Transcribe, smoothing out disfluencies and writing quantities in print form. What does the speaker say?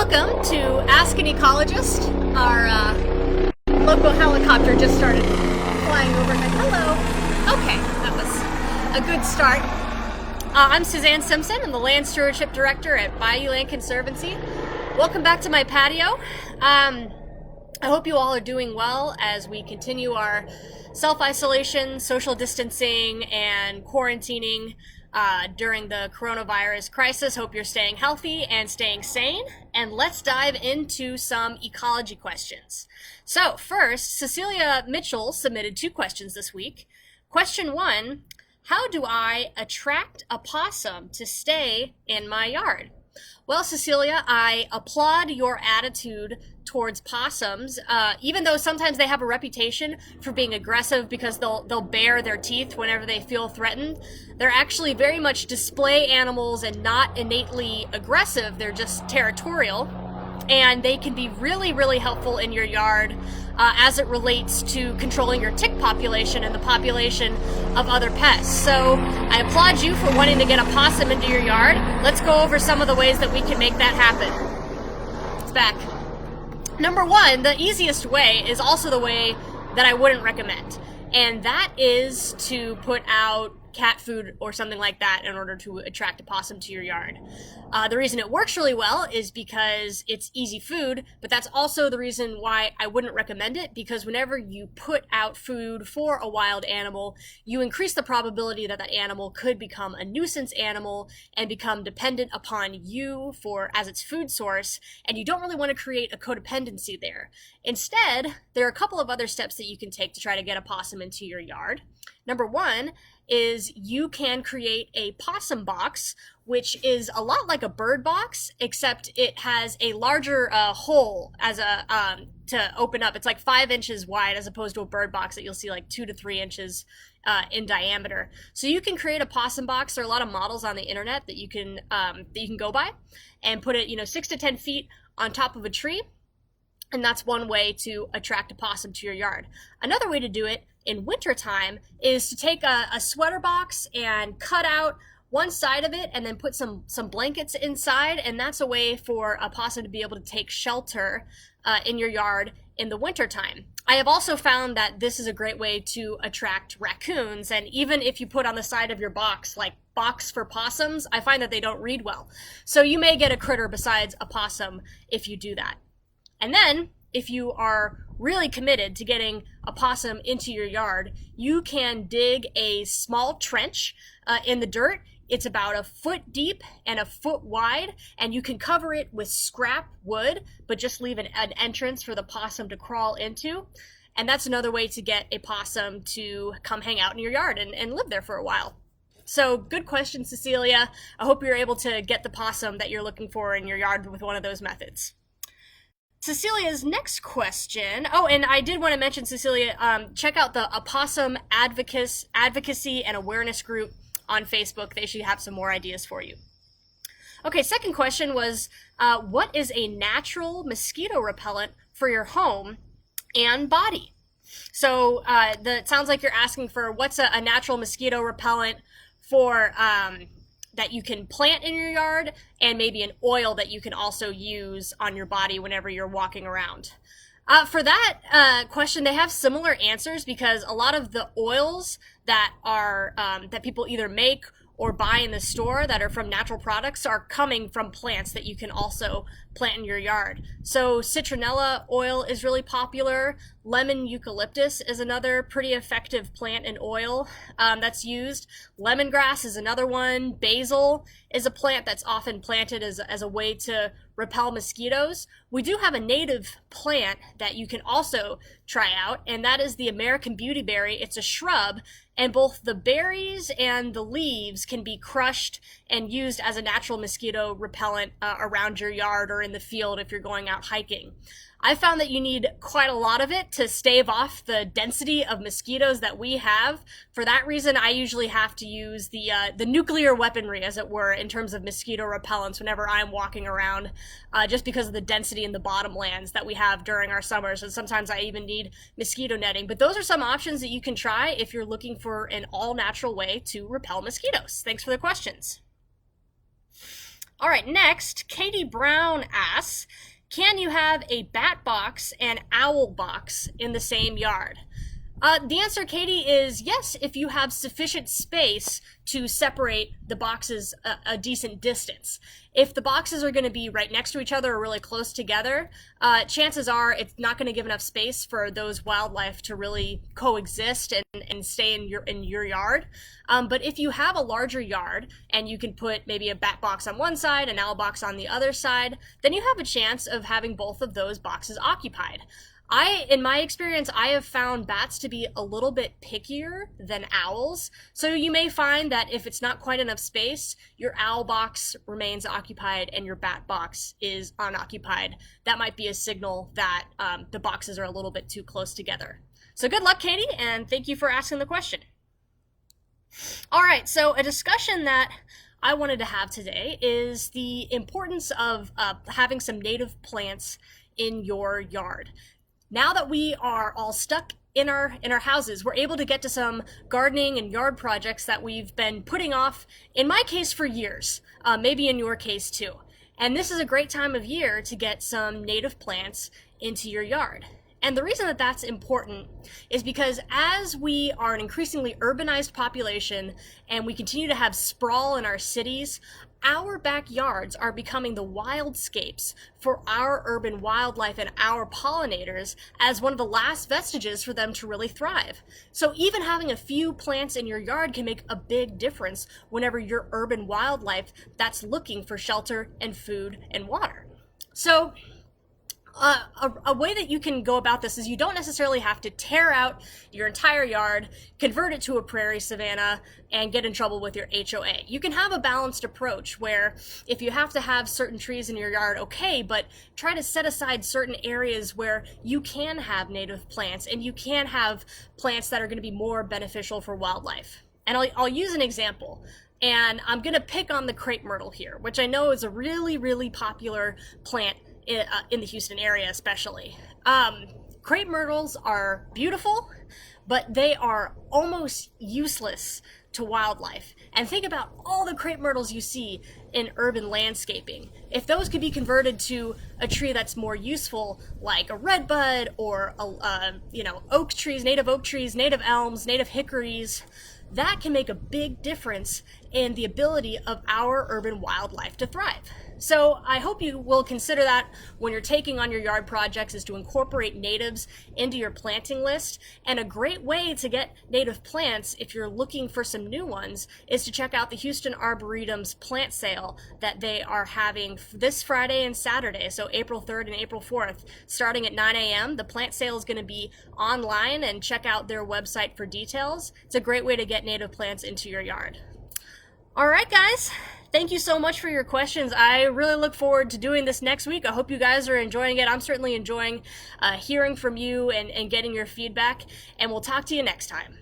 Welcome to Ask An Ecologist. Our local helicopter just started flying overhead. Hello. Okay, that was a good start. I'm Suzanne Simpson. I'm the Land Stewardship Director at Bayou Land Conservancy. Welcome back to my patio. I hope you all are doing well as we continue our self-isolation, social distancing, and quarantining during the coronavirus crisis. Hope you're staying healthy and staying sane. And let's dive into some ecology questions. So first, Cecilia Mitchell submitted 2 questions this week. Question 1, how do I attract a possum to stay in my yard? Well, Cecilia, I applaud your attitude towards possums, even though sometimes they have a reputation for being aggressive because they'll bare their teeth whenever they feel threatened. They're actually very much display animals and not innately aggressive. They're just territorial, and they can be really, really helpful in your yard as it relates to controlling your tick population and the population of other pests. So I applaud you for wanting to get a possum into your yard. Let's go over some of the ways that we can make that happen. It's back. Number 1, the easiest way is also the way that I wouldn't recommend, and that is to put out cat food or something like that in order to attract a possum to your yard. The reason it works really well is because it's easy food, but that's also the reason why I wouldn't recommend it, because whenever you put out food for a wild animal, you increase the probability that that animal could become a nuisance animal and become dependent upon you as its food source, and you don't really want to create a codependency there. Instead, there are a couple of other steps that you can take to try to get a possum into your yard. Number 1 is you can create a possum box, which is a lot like a bird box, except it has a larger hole as to open up. It's like 5 inches wide as opposed to a bird box that you'll see like 2 to 3 inches in diameter. So you can create a possum box. There are a lot of models on the internet that you can go by, and put it 6 to 10 feet on top of a tree. And that's one way to attract a possum to your yard. Another way to do it in wintertime is to take a sweater box and cut out one side of it and then put some blankets inside, and that's a way for a possum to be able to take shelter in your yard in the wintertime. I have also found that this is a great way to attract raccoons, and even if you put on the side of your box, like box for possums, I find that they don't read well. So you may get a critter besides a possum if you do that. And then, if you are really committed to getting a possum into your yard, you can dig a small trench in the dirt. It's about 1 foot deep and 1 foot wide, and you can cover it with scrap wood, but just leave an entrance for the possum to crawl into. And that's another way to get a possum to come hang out in your yard and live there for a while. So, good question, Cecilia. I hope you're able to get the possum that you're looking for in your yard with one of those methods. Cecilia's next question. Oh, and I did want to mention, Cecilia, check out the Possum Advocacy and Awareness group on Facebook. They should have some more ideas for you. Okay, second question was, what is a natural mosquito repellent for your home and body? So it sounds like you're asking for what's a natural mosquito repellent for that you can plant in your yard, and maybe an oil that you can also use on your body whenever you're walking around. For that question, they have similar answers, because a lot of the oils that are that people either make or buy in the store that are from natural products are coming from plants that you can also plant in your yard. So citronella oil is really popular. Lemon eucalyptus is another pretty effective plant and oil that's used. Lemongrass is another one. Basil is a plant that's often planted as a way to repel mosquitoes. We do have a native plant that you can also try out, and that is the American beautyberry. It's a shrub, and both the berries and the leaves can be crushed and used as a natural mosquito repellent around your yard or in the field if you're going out hiking. I found that you need quite a lot of it to stave off the density of mosquitoes that we have. For that reason, I usually have to use the nuclear weaponry, as it were, in terms of mosquito repellents whenever I'm walking around, just because of the density in the bottomlands that we have during our summers, and sometimes I even need mosquito netting. But those are some options that you can try if you're looking for an all-natural way to repel mosquitoes. Thanks for the questions. All right, next, Katie Brown asks, can you have a bat box and owl box in the same yard? The answer, Katie, is yes, if you have sufficient space to separate the boxes a decent distance. If the boxes are going to be right next to each other or really close together, chances are it's not going to give enough space for those wildlife to really coexist and stay in your yard. But if you have a larger yard and you can put maybe a bat box on one side, an owl box on the other side, then you have a chance of having both of those boxes occupied. In my experience, I have found bats to be a little bit pickier than owls. So you may find that if it's not quite enough space, your owl box remains occupied and your bat box is unoccupied. That might be a signal that the boxes are a little bit too close together. So good luck, Katie, and thank you for asking the question. All right, so a discussion that I wanted to have today is the importance of having some native plants in your yard. Now that we are all stuck in our houses, we're able to get to some gardening and yard projects that we've been putting off, in my case, for years, maybe in your case too. And this is a great time of year to get some native plants into your yard. And the reason that that's important is because as we are an increasingly urbanized population and we continue to have sprawl in our cities, our backyards are becoming the wildscapes for our urban wildlife and our pollinators as one of the last vestiges for them to really thrive. So even having a few plants in your yard can make a big difference whenever your urban wildlife that's looking for shelter and food and water. So a way that you can go about this is you don't necessarily have to tear out your entire yard, convert it to a prairie savanna, and get in trouble with your HOA. You can have a balanced approach where if you have to have certain trees in your yard, okay, but try to set aside certain areas where you can have native plants and you can have plants that are going to be more beneficial for wildlife. And I'll use an example. And I'm going to pick on the crepe myrtle here, which I know is a really, really popular plant in the Houston area especially. Crepe myrtles are beautiful, but they are almost useless to wildlife. And think about all the crepe myrtles you see in urban landscaping. If those could be converted to a tree that's more useful, like a redbud or oak trees, native elms, native hickories, that can make a big difference in the ability of our urban wildlife to thrive. So I hope you will consider that when you're taking on your yard projects, is to incorporate natives into your planting list. And a great way to get native plants, if you're looking for some new ones, is to check out the Houston Arboretum's plant sale that they are having this Friday and Saturday, so April 3rd and April 4th, starting at 9 a.m. The plant sale is going to be online, and check out their website for details. It's a great way to get native plants into your yard. All right, guys. Thank you so much for your questions. I really look forward to doing this next week. I hope you guys are enjoying it. I'm certainly enjoying hearing from you and getting your feedback, and we'll talk to you next time.